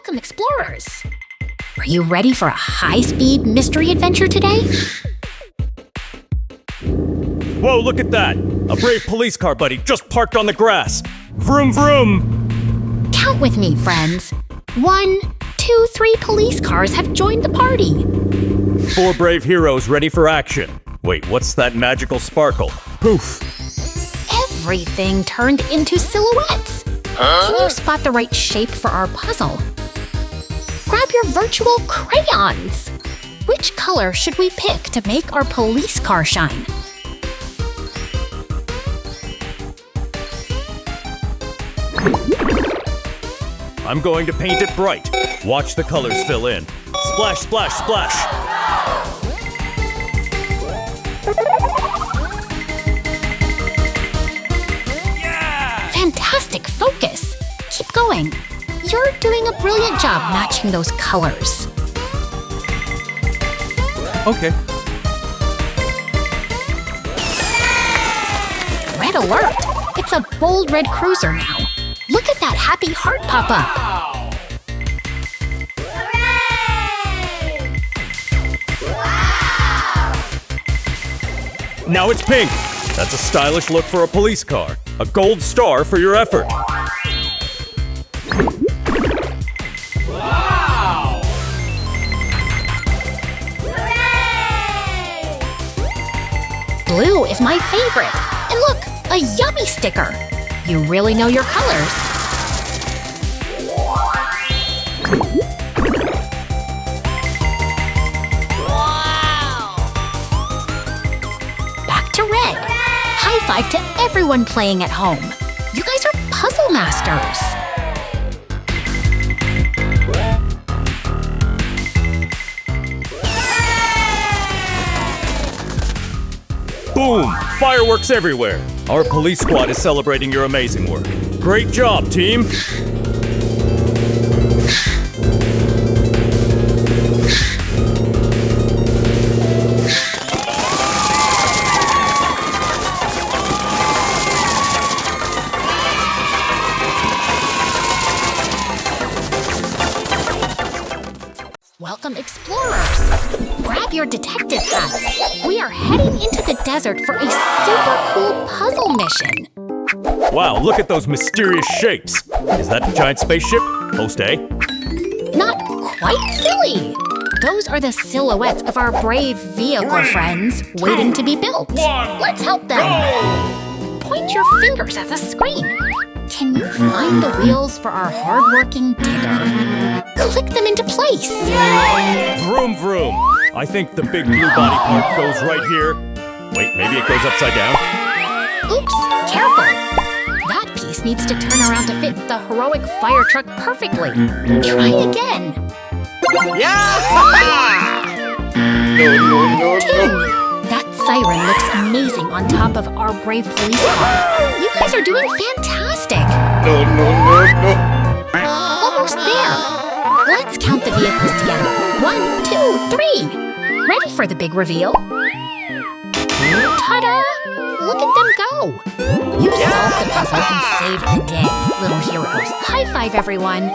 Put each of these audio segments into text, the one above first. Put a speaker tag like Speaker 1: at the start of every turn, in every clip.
Speaker 1: Welcome, explorers! Are you ready for a high-speed mystery adventure today?
Speaker 2: Whoa, look at that! A brave police car, buddy, just parked on the grass! Vroom vroom!
Speaker 1: Count with me, friends. 1, 2, 3 police cars have joined the party.
Speaker 2: 4 brave heroes ready for action. Wait, what's that magical sparkle? Poof!
Speaker 1: Everything turned into silhouettes. Can you spot the right shape for our puzzle? Grab your virtual crayons. Which color should we pick to make our police car shine?
Speaker 2: I'm going to paint it bright. Watch the colors fill in. Splash, splash, splash! Yeah!
Speaker 1: Fantastic focus! Keep going. You're doing a brilliant job matching those colors.
Speaker 2: Okay.
Speaker 1: Red alert! It's a bold red cruiser now. Look at that happy heart pop up.
Speaker 3: Wow!
Speaker 2: Now it's pink. That's a stylish look for a police car. A gold star for your effort.
Speaker 3: Wow!
Speaker 1: Blue is my favorite. And look, a yummy sticker. You really know your colors.
Speaker 3: Wow!
Speaker 1: Back to red. High five to everyone playing at home. You guys are puzzle masters.
Speaker 2: Boom! Fireworks everywhere. Our police squad is celebrating your amazing work. Great job, team!
Speaker 1: Welcome, explorers. Grab your detective hats. We are heading into the desert for a super cool puzzle mission.
Speaker 2: Wow, look at those mysterious shapes. Is that a giant spaceship? Host A?
Speaker 1: Not quite silly. Those are the silhouettes of our brave vehicle friends waiting to be built. Let's help them. Point your fingers at the screen. Can you find the wheels for our hardworking digger? Click them into place.
Speaker 2: Vroom vroom. I think the big blue body part goes right here. Wait, maybe it goes upside down.
Speaker 1: Oops, careful. That piece needs to turn around to fit the heroic fire truck perfectly. Try again.
Speaker 3: Yeah!
Speaker 1: That siren looks amazing on top of our brave police car. You guys are doing fantastic. Almost there. Let's count the vehicles together. 1, 2, 3. Ready for the big reveal? Ta-da! Look at them go. You solved the puzzle and saved the day, little heroes. High five, everyone.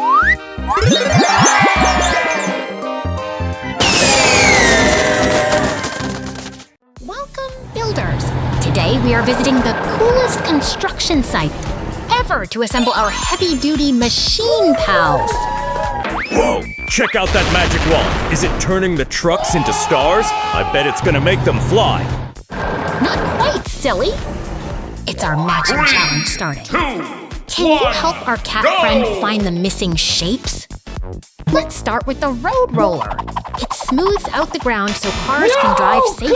Speaker 1: Welcome, builders. Today we are visiting the coolest construction site ever to assemble our heavy-duty machine pals.
Speaker 2: Whoa! Check out that magic wall. Is it turning the trucks into stars? I bet it's gonna make them fly.
Speaker 1: Not quite, silly. It's our matching challenge starting. Can you help our cat friend find the missing shapes? Let's start with the road roller. It smooths out the ground so cars can drive safely.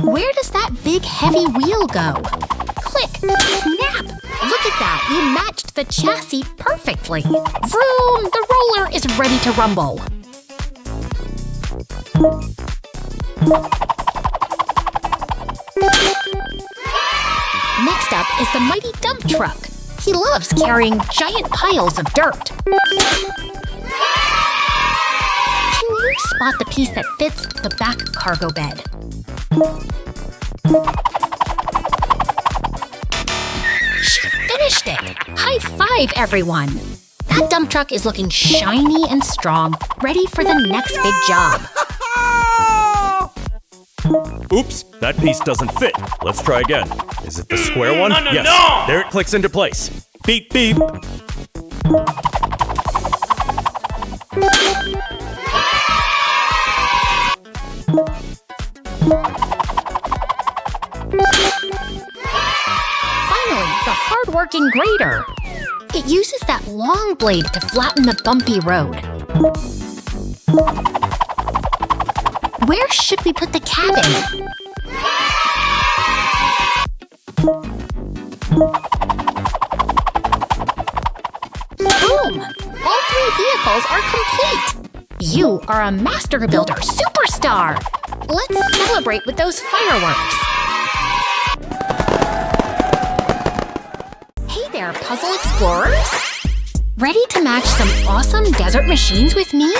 Speaker 1: Where does that big heavy wheel go? Click! Snap! Look at that! You matched the chassis perfectly. Vroom! The roller is ready to rumble. Next up is the mighty dump truck. He loves carrying giant piles of dirt. Can you spot the piece that fits the back cargo bed? She finished it! High five, everyone! That dump truck is looking shiny and strong, ready for the next big job.
Speaker 2: Oops, that piece doesn't fit. Let's try again. Is it the square one? Yes.
Speaker 3: No!
Speaker 2: There it clicks into place. Beep, beep.
Speaker 1: Finally, the hard-working grader. It uses that long blade to flatten the bumpy road. Where should we put the cabin? Boom! All 3 vehicles are complete! You are a master builder superstar! Let's celebrate with those fireworks! Hey there, puzzle explorers! Ready to match some awesome desert machines with me?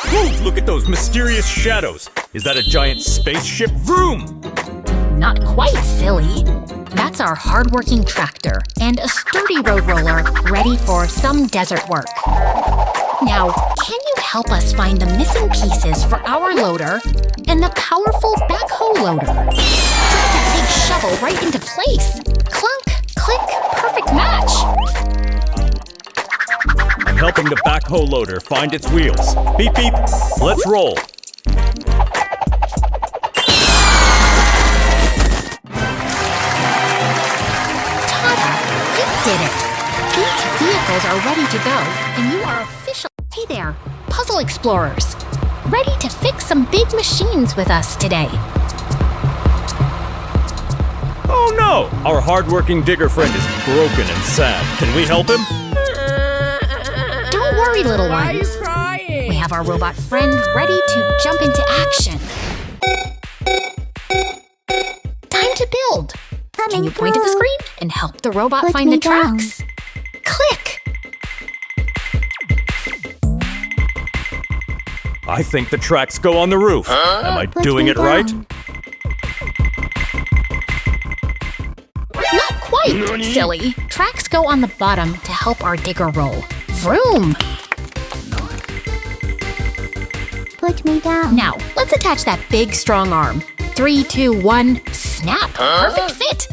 Speaker 2: Whoa, look at those mysterious shadows. Is that a giant spaceship? Vroom!
Speaker 1: Not quite silly. That's our hardworking tractor and a sturdy road roller ready for some desert work. Now, can you help us find the missing pieces for our loader and the powerful backhoe loader? Drop that big shovel right into place. Clunk, click, perfect match.
Speaker 2: I'm helping the backhoe loader find its wheels. Beep, beep. Let's roll.
Speaker 1: Did it! These vehicles are ready to go, and you are official. Hey there, puzzle explorers! Ready to fix some big machines with us today.
Speaker 2: Oh no! Our hardworking digger friend is broken and sad. Can we help him?
Speaker 1: Don't worry, little
Speaker 3: Why are you
Speaker 1: ones.
Speaker 3: crying?
Speaker 1: We have our robot friend ready to jump into action. Time to build. Can you point at the screen and help the robot find the tracks? Click!
Speaker 2: I think the tracks go on the roof. Am I doing it right?
Speaker 1: Not quite, silly. Tracks go on the bottom to help our digger roll. Vroom!
Speaker 4: Put me down.
Speaker 1: Now, let's attach that big, strong arm. 3, 2, 1, snap! Perfect fit!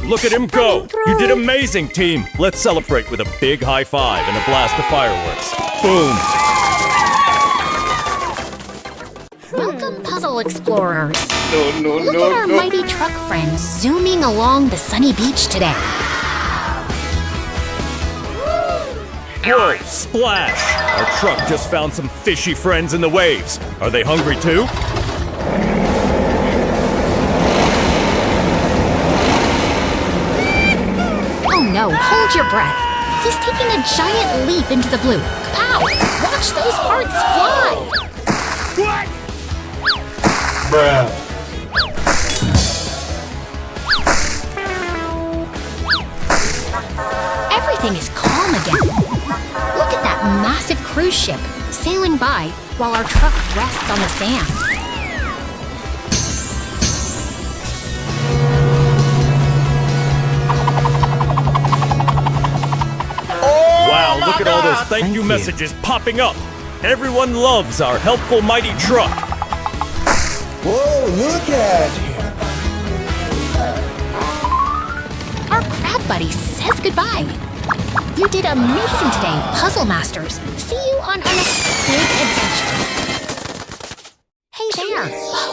Speaker 2: Look at him go! You did amazing, team! Let's celebrate with a big high five and a blast of fireworks. Boom!
Speaker 1: Welcome, puzzle explorers. Look at our mighty truck friends zooming along the sunny beach today.
Speaker 2: Whoa! Splash! Our truck just found some fishy friends in the waves. Are they hungry too?
Speaker 1: Oh no, hold your breath. He's taking a giant leap into the blue. Kapow! Watch those parts fly!
Speaker 2: What?
Speaker 1: Everything is calm again. Look at that massive cruise ship sailing by while our truck rests on the sand.
Speaker 2: Wow, look at all those thank you messages popping up. Everyone loves our helpful mighty truck.
Speaker 5: Whoa, look at him.
Speaker 1: Our crab buddy says goodbye. You did amazing today, Puzzle Masters. See you on our next big adventure. Hey there,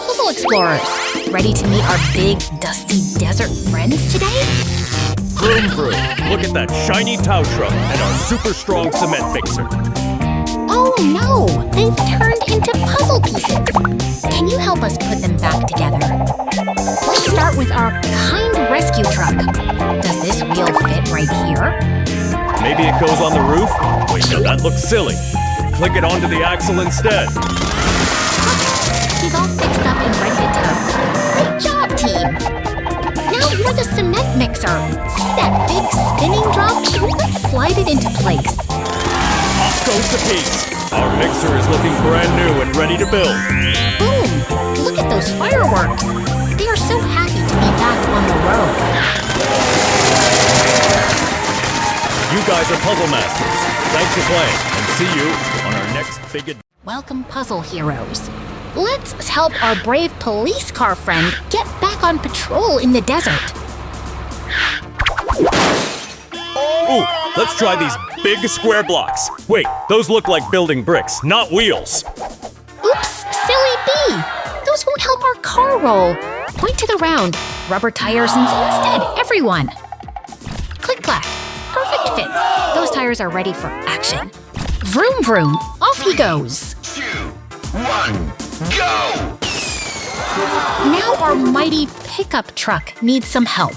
Speaker 1: Puzzle Explorers. Ready to meet our big, dusty desert friends today?
Speaker 2: Vroom vroom. Look at that shiny tow truck and our super strong cement mixer.
Speaker 1: Oh no, they've turned into puzzle pieces. Can you help us put them back together? Let's start with our kind rescue truck. Does this wheel fit right here?
Speaker 2: Maybe it goes on the roof? Wait, no, that looks silly. Click it onto the axle instead.
Speaker 1: He's all fixed up and ready to tow. Great job, team! Now for the cement mixer. See that big spinning drum? Let's slide it into place.
Speaker 2: Off goes the piece. Our mixer is looking brand new and ready to build.
Speaker 1: Boom! Look at those fireworks. They are so happy to be back spots on the road.
Speaker 2: You guys are puzzle masters. Thanks for playing, and see you on our next big adventure.
Speaker 1: Welcome, puzzle heroes. Let's help our brave police car friend get back on patrol in the desert.
Speaker 2: Ooh, let's try these big square blocks. Wait, those look like building bricks, not wheels.
Speaker 1: Oops, silly bee! Those won't help our car roll. Point to the round. Rubber tires instead, everyone. Click-clack. Perfect fit. Those tires are ready for action. Vroom vroom, off he goes.
Speaker 3: 2, 1, go!
Speaker 1: Now our mighty pickup truck needs some help.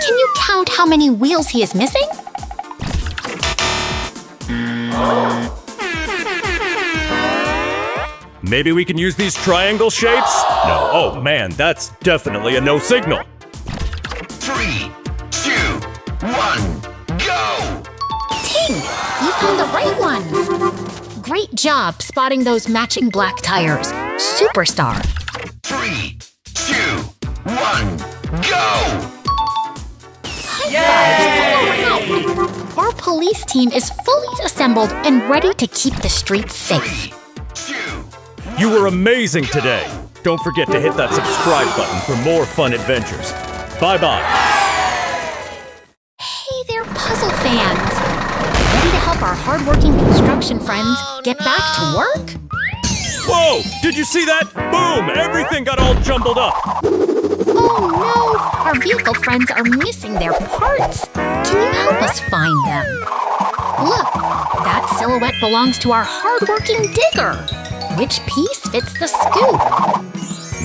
Speaker 1: Can you count how many wheels he is missing?
Speaker 2: Maybe we can use these triangle shapes? No, oh man, that's definitely a no signal.
Speaker 3: 3, 2, 1, go!
Speaker 1: Ting! You found the right ones! Great job spotting those matching black tires. Superstar!
Speaker 3: 3, 2, 1, go!
Speaker 1: High fives all around! Our police team is fully assembled and ready to keep the streets safe.
Speaker 3: 2,
Speaker 2: You were amazing today. Don't forget to hit that subscribe button for more fun adventures. Bye-bye.
Speaker 1: Hey there, puzzle fans! Ready to help our hardworking construction friends get back to work?
Speaker 2: Whoa, did you see that? Boom, everything got all jumbled up.
Speaker 1: Oh no! Our vehicle friends are missing their parts. Can you help us find them? Look, that silhouette belongs to our hardworking digger. Which piece fits the scoop?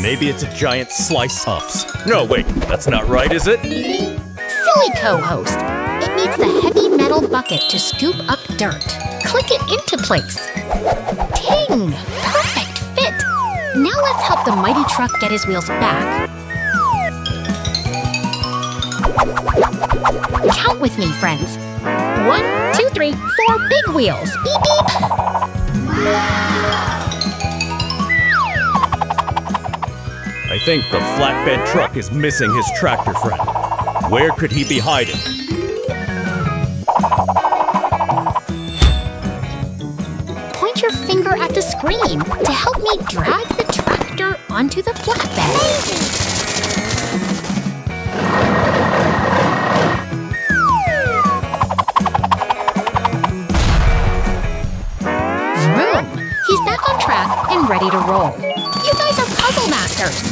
Speaker 2: Maybe it's a giant slice ups. No, wait, that's not right, is it?
Speaker 1: Silly co-host. It needs the heavy metal bucket to scoop up dirt. Click it into place. Ting! Perfect fit! Now let's help the mighty truck get his wheels back. Count with me, friends. 1, 2, 3, 4 big wheels. Beep, beep!
Speaker 2: I think the flatbed truck is missing his tractor friend. Where could he be hiding?
Speaker 1: Point your finger at the screen to help me drag the tractor onto the flatbed. Vroom! He's back on track and ready to roll. You guys are puzzle masters!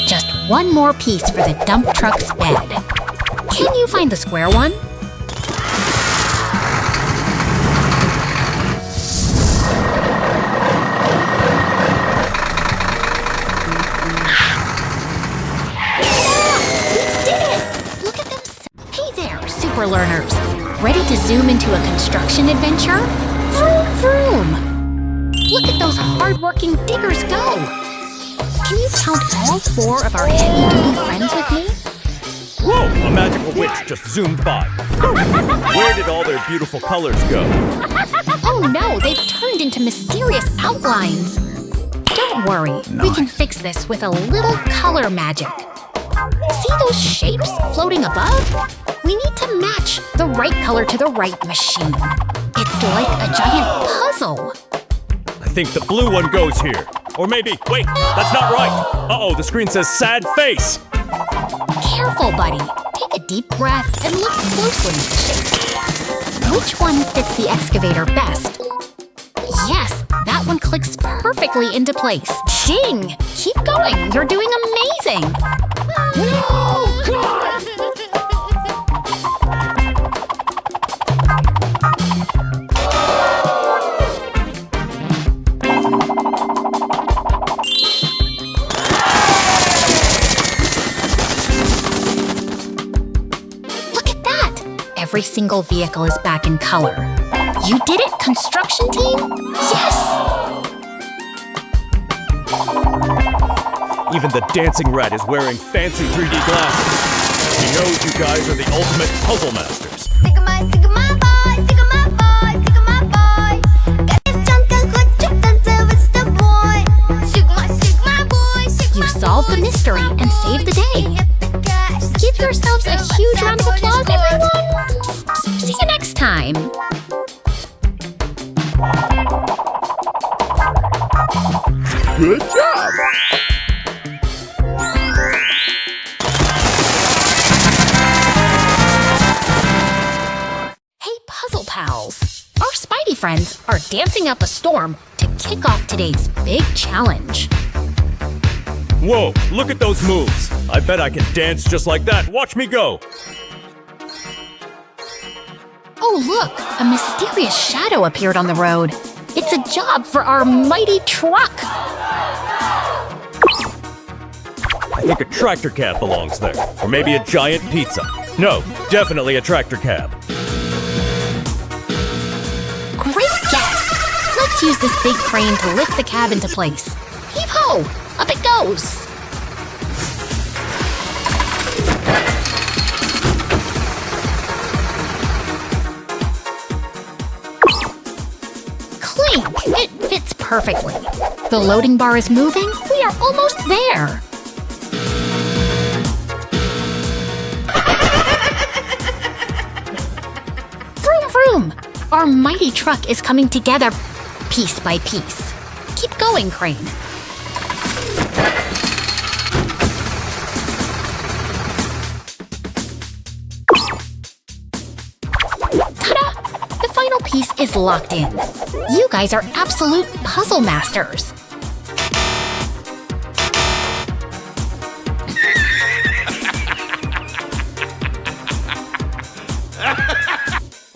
Speaker 1: Just one more piece for the dump truck's bed. Can you find the square one? Learners. Ready to zoom into a construction adventure? Vroom, vroom! Look at those hard-working diggers go! Can you count all 4 of our heavy-duty friends with me?
Speaker 2: Whoa, a magical witch just zoomed by. Where did all their beautiful colors go?
Speaker 1: Oh no, they've turned into mysterious outlines. Don't worry, we can fix this with a little color magic. See those shapes floating above? We need to match the right color to the right machine. It's like a giant puzzle.
Speaker 2: I think the blue one goes here. Or maybe, wait, that's not right. Uh-oh, the screen says sad face.
Speaker 1: Careful, buddy. Take a deep breath and look closely at the shapes. Which one fits the excavator best? Yes, that one clicks perfectly into place. Ding! Keep going. You're doing amazing.
Speaker 3: No! God!
Speaker 1: Every single vehicle is back in color. You did it, construction team? Yes!
Speaker 2: Even the dancing rat is wearing fancy 3D glasses. He knows you guys are the ultimate puzzle masters.
Speaker 1: You solved the mystery and saved the day. Give yourselves a huge round of applause, everyone! See you next time!
Speaker 5: Good job!
Speaker 1: Hey, Puzzle Pals! Our Spidey friends are dancing up a storm to kick off today's big challenge.
Speaker 2: Whoa, look at those moves. I bet I can dance just like that. Watch me go.
Speaker 1: Oh, look! A mysterious shadow appeared on the road. It's a job for our mighty truck!
Speaker 2: I think a tractor cab belongs there. Or maybe a giant pizza. No, definitely a tractor cab.
Speaker 1: Great guess! Let's use this big crane to lift the cab into place. Heave-ho! Up it goes! Clink! It fits perfectly. The loading bar is moving. We are almost there. Vroom vroom! Our mighty truck is coming together piece by piece. Keep going, Crane. Ta-da! The final piece is locked in. You guys are absolute puzzle masters.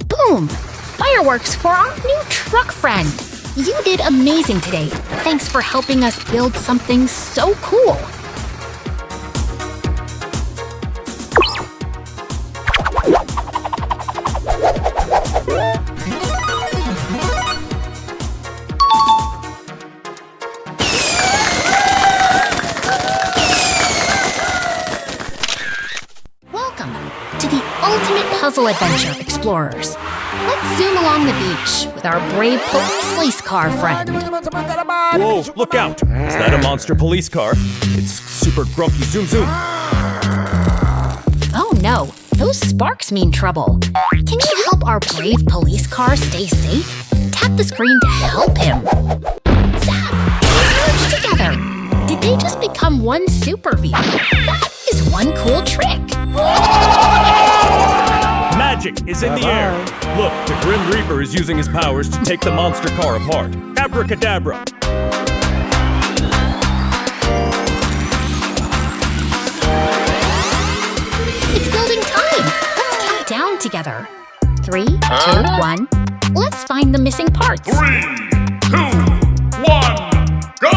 Speaker 1: Boom! Fireworks for our new truck friend. You did amazing today. Thanks for helping us build something so cool. Welcome to the ultimate puzzle adventure, explorers. Let's zoom along the beach with our brave police car friend.
Speaker 2: Whoa, look out! Is that a monster police car? It's super grumpy. Zoom, zoom.
Speaker 1: Oh no, those sparks mean trouble. Can you help our brave police car stay safe? Tap the screen to help him. Zap! They merged together. Did they just become one super vehicle? That is one cool trick.
Speaker 2: Magic is in the air. Look, the Grim Reaper is using his powers to take the monster car apart. Abracadabra.
Speaker 1: It's building time. Let's count down together. 3, 2, 1. Let's find the missing parts.
Speaker 3: 3, 2, 1, go!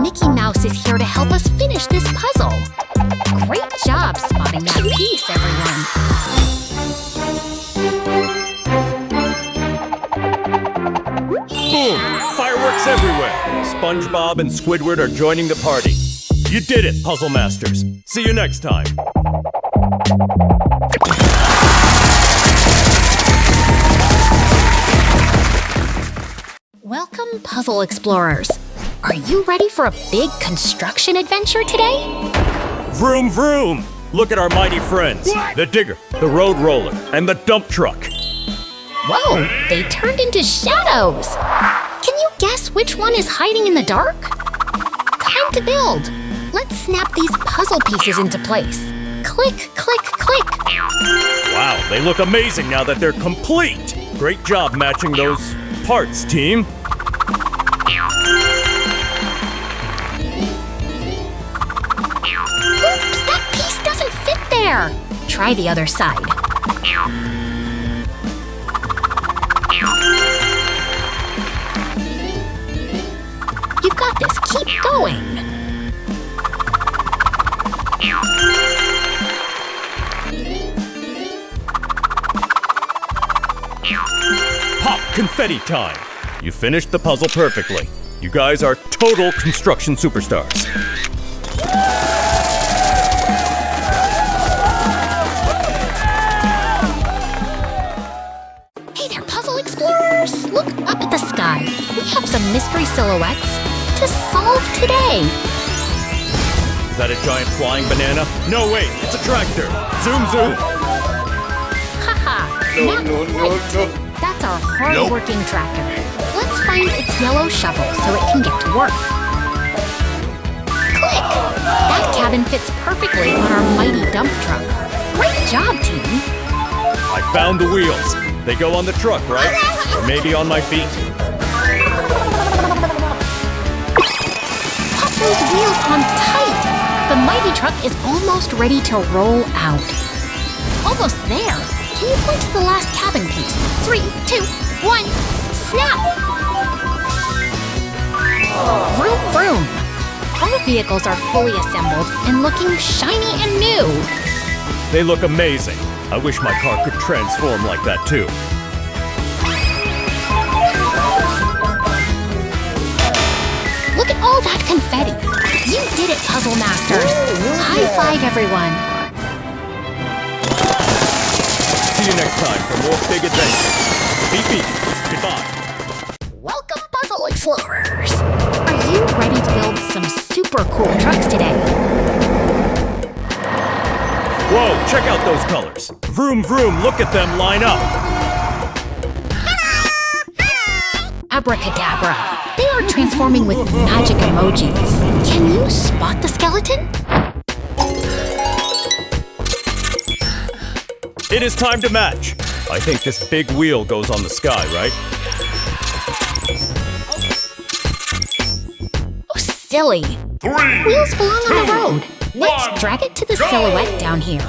Speaker 1: Mickey Mouse is here to help us finish this puzzle. Great job spotting that piece, everyone.
Speaker 2: Boom! Fireworks everywhere. SpongeBob and Squidward are joining the party. You did it, Puzzle Masters. See you next time.
Speaker 1: Welcome, Puzzle Explorers. Are you ready for a big construction adventure today?
Speaker 2: Vroom, vroom! Look at our mighty friends. The digger, the road roller, and the dump truck.
Speaker 1: Whoa, they turned into shadows. Can you guess which one is hiding in the dark? Time to build. Let's snap these puzzle pieces into place. Click, click, click.
Speaker 2: Wow, they look amazing now that they're complete. Great job matching those parts, team.
Speaker 1: Oops, that piece doesn't fit there. Try the other side. You've got this. Keep going.
Speaker 2: Pop confetti time. You finished the puzzle perfectly. You guys are total construction superstars.
Speaker 1: Hey there, puzzle explorers! Look up at the sky. We have some mystery silhouettes to solve today.
Speaker 2: Is that a giant flying banana? No, wait, it's a tractor. Zoom, zoom.
Speaker 1: Haha, not quite. That's our hard-working tractor. Let's find its yellow shovel so it can get to work. Click! That cabin fits perfectly on our mighty dump truck. Great job, team!
Speaker 2: I found the wheels. They go on the truck, right? Or maybe on my feet.
Speaker 1: Pop those wheels on tight! The mighty truck is almost ready to roll out. Almost there. Can you point to the last cabin piece? 3, 2, 1, snap! Vroom, vroom! All vehicles are fully assembled and looking shiny and new.
Speaker 2: They look amazing. I wish my car could transform like that too.
Speaker 1: Look at all that confetti. You did it, Puzzle Masters. High five, everyone.
Speaker 2: See you next time for more big adventures. Beep beep. Goodbye.
Speaker 1: Welcome, Puzzle Explorers. Are you ready to build some super cool trucks today?
Speaker 2: Whoa, check out those colors. Vroom vroom, look at them line up.
Speaker 1: Abracadabra. They are transforming with magic emojis. Can you spot the skeleton?
Speaker 2: It is time to match. I think this big wheel goes on the sky, right?
Speaker 1: Oh, silly.
Speaker 3: 3,
Speaker 1: Wheels belong on the road. Let's
Speaker 3: 1,
Speaker 1: drag it to the
Speaker 3: go!
Speaker 1: silhouette down here.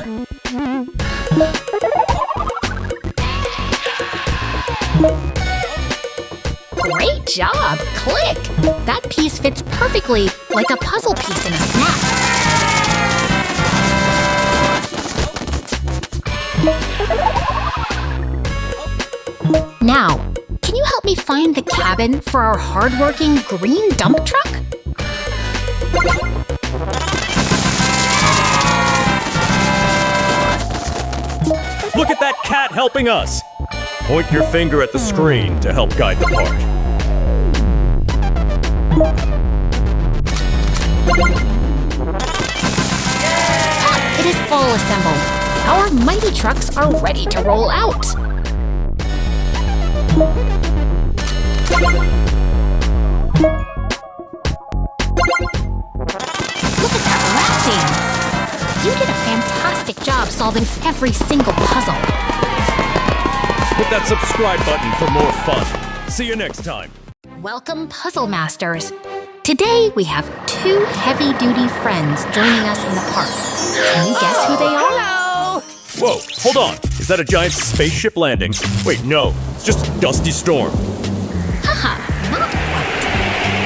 Speaker 1: Great job! Click! That piece fits perfectly like a puzzle piece in a snap. Now, can you help me find the cabin for our hardworking green dump truck?
Speaker 2: Look at that cat helping us. Point your finger at the screen to help guide the part.
Speaker 1: It is all assembled. Our mighty trucks are ready to roll out. Look at that rap dance. You did a fantastic job solving every single puzzle.
Speaker 2: Hit that subscribe button for more fun. See you next time.
Speaker 1: Welcome, Puzzle Masters. Today we have 2 heavy-duty friends joining us in the park. Can you guess who they are?
Speaker 2: Whoa, hold on. Is that a giant spaceship landing? Wait, no. It's just a dusty storm.
Speaker 1: Haha, not quite.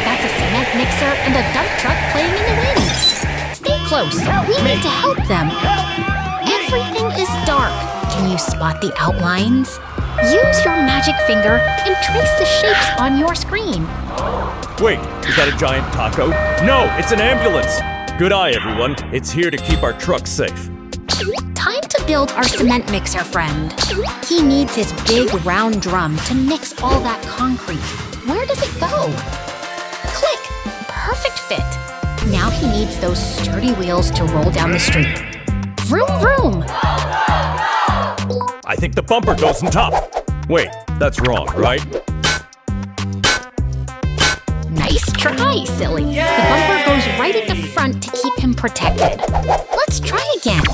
Speaker 1: That's a cement mixer and a dump truck playing in the wind. Stay close. We need to help them. Everything is dark. Can you spot the outlines? Use your magic finger and trace the shapes on your screen.
Speaker 2: Wait, is that a giant taco? No, it's an ambulance. Good eye, everyone. It's here to keep our trucks safe.
Speaker 1: Time to build our cement mixer friend. He needs his big round drum to mix all that concrete. Where does it go? Click! Perfect fit. Now he needs those sturdy wheels to roll down the street. Vroom vroom!
Speaker 2: I think the bumper goes on top. Wait, that's wrong, right?
Speaker 1: Nice try, silly. The bumper goes right at the front to keep him protected. Let's try again.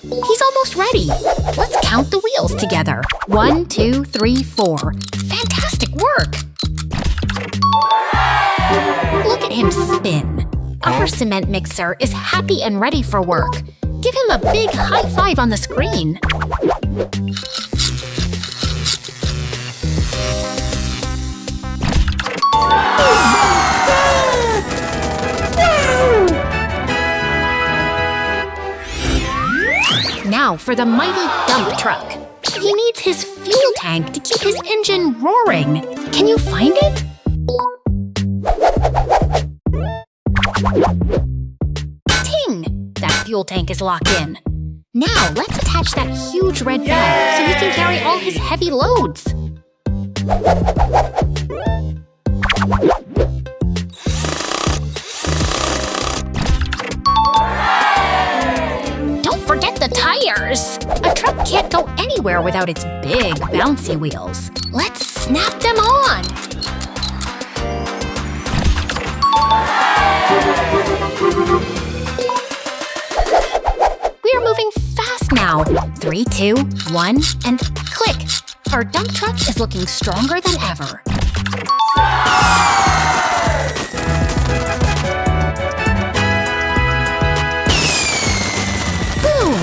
Speaker 1: He's almost ready. Let's count the wheels together. 1, 2, 3, 4. Fantastic work! Look at him spin. Our cement mixer is happy and ready for work. Give him a big high five on the screen. Now for the mighty dump truck. He needs his fuel tank to keep his engine roaring. Can you find it? Ting! That fuel tank is locked in. Now let's attach that huge red bag so he can carry all his heavy loads. Don't forget the tires! A truck can't go anywhere without its big, bouncy wheels. Let's snap them on! We are moving fast now. 3, 2, 1, and click! Our dump truck is looking stronger than ever. Boom!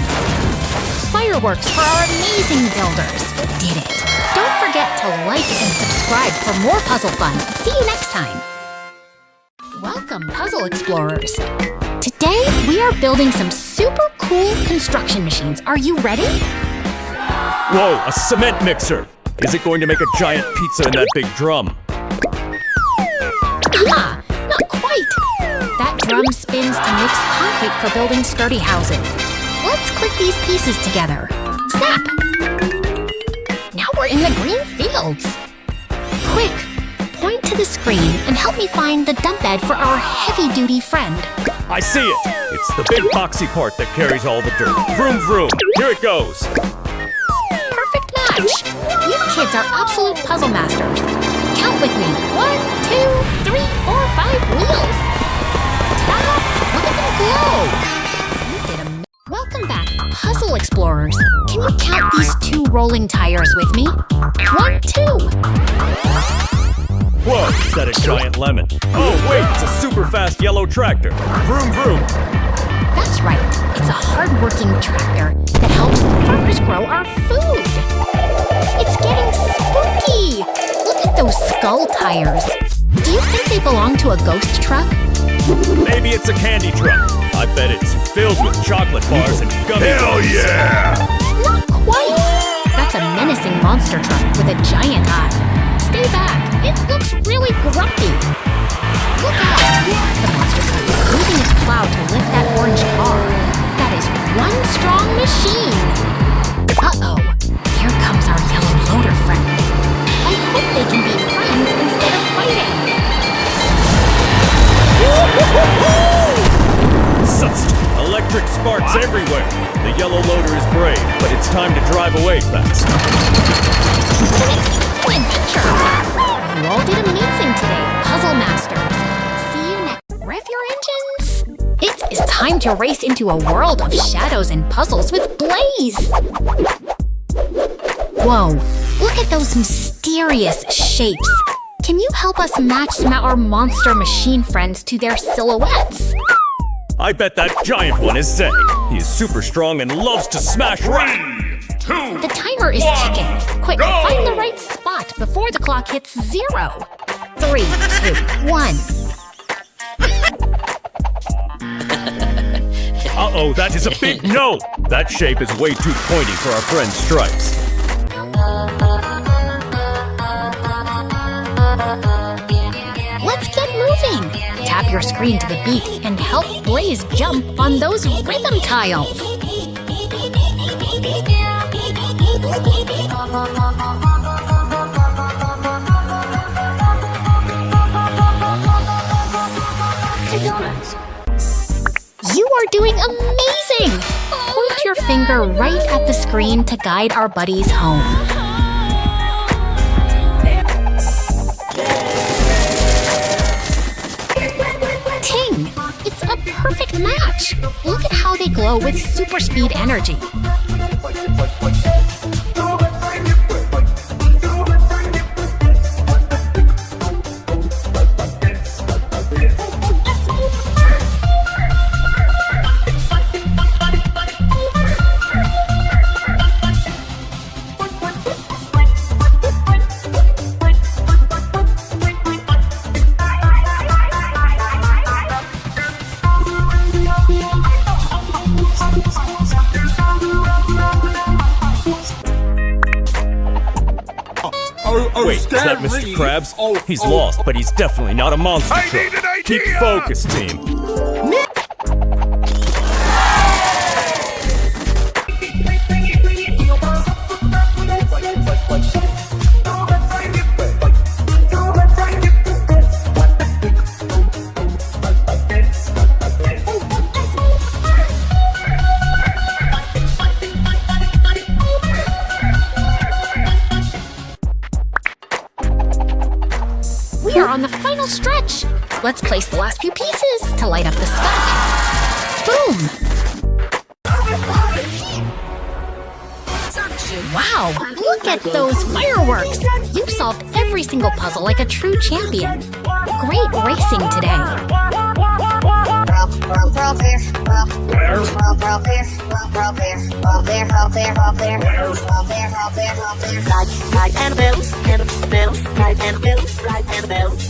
Speaker 1: Fireworks for our amazing builders. Did it. Don't forget to like and subscribe for more puzzle fun. See you next time. Welcome, puzzle explorers. Today, we are building some super cool construction machines. Are you ready?
Speaker 2: Whoa, a cement mixer! Is it going to make a giant pizza in that big drum?
Speaker 1: Ah, not quite. That drum spins to mix concrete for building sturdy houses. Let's click these pieces together. Snap! Now we're in the green fields. Quick, point to the screen and help me find the dump bed for our heavy-duty friend.
Speaker 2: I see it! It's the big boxy part that carries all the dirt. Vroom vroom! Here it goes!
Speaker 1: Perfect match! You kids are absolute puzzle masters. Count with me. 1, 2, 3, 4, 5 wheels. Ta-da! Look at them glow! You did a Welcome back, puzzle explorers. Can you count these 2 rolling tires with me? 1, 2.
Speaker 2: Whoa, is that a giant lemon? Oh wait, it's a super fast yellow tractor. Vroom vroom!
Speaker 1: That's right, it's a hard-working tractor that helps farmers grow our food. It's getting spooky! Look at those skull tires. Do you think they belong to a ghost truck?
Speaker 2: Maybe it's a candy truck. I bet it's filled with chocolate bars and gummy
Speaker 3: Hell
Speaker 2: bears.
Speaker 3: yeah!
Speaker 1: Not quite! That's a menacing monster truck with a giant eye. Stay back, it looks really grumpy. Look out! The monster truck is using its plow to lift that orange car. That is one strong machine. Uh-oh, here comes our yellow loader friend. I hope they can be friends instead of fighting.
Speaker 2: Such electric sparks everywhere. The yellow loader is brave, but it's time to drive away fast.
Speaker 1: What an exciting adventure! You all did amazing today, puzzle masters. See you next. Rev your engines. It is time to race into a world of shadows and puzzles with Blaze. Whoa, look at those mysterious shapes. Can you help us match our monster machine friends to their silhouettes?
Speaker 2: I bet that giant one is Zay. He is super strong and loves to smash rock.
Speaker 3: 3, 2,
Speaker 1: The timer is ticking. Quick,
Speaker 3: go!
Speaker 1: find the right spot before the clock hits 0. 3, 2, 1.
Speaker 2: Uh-oh, that is a big no! That shape is way too pointy for our friend's stripes.
Speaker 1: Let's get moving! Tap your screen to the beat and help Blaze jump on those rhythm tiles. You are doing amazing! Point your finger right at the screen to guide our buddies home. Ting! It's a perfect match! Look at how they glow with super speed energy.
Speaker 2: Wait, is that Mr. Krabs? He's lost, but he's definitely not a monster
Speaker 3: I
Speaker 2: truck.
Speaker 3: need an idea!
Speaker 2: Keep focused, team.
Speaker 1: We are on the final stretch. Let's place the last few pieces to light up the sky. Boom! Wow, look at those fireworks! You've solved every single puzzle like a true champion. Great racing today.
Speaker 6: Right and bells, right and bells, right and bells.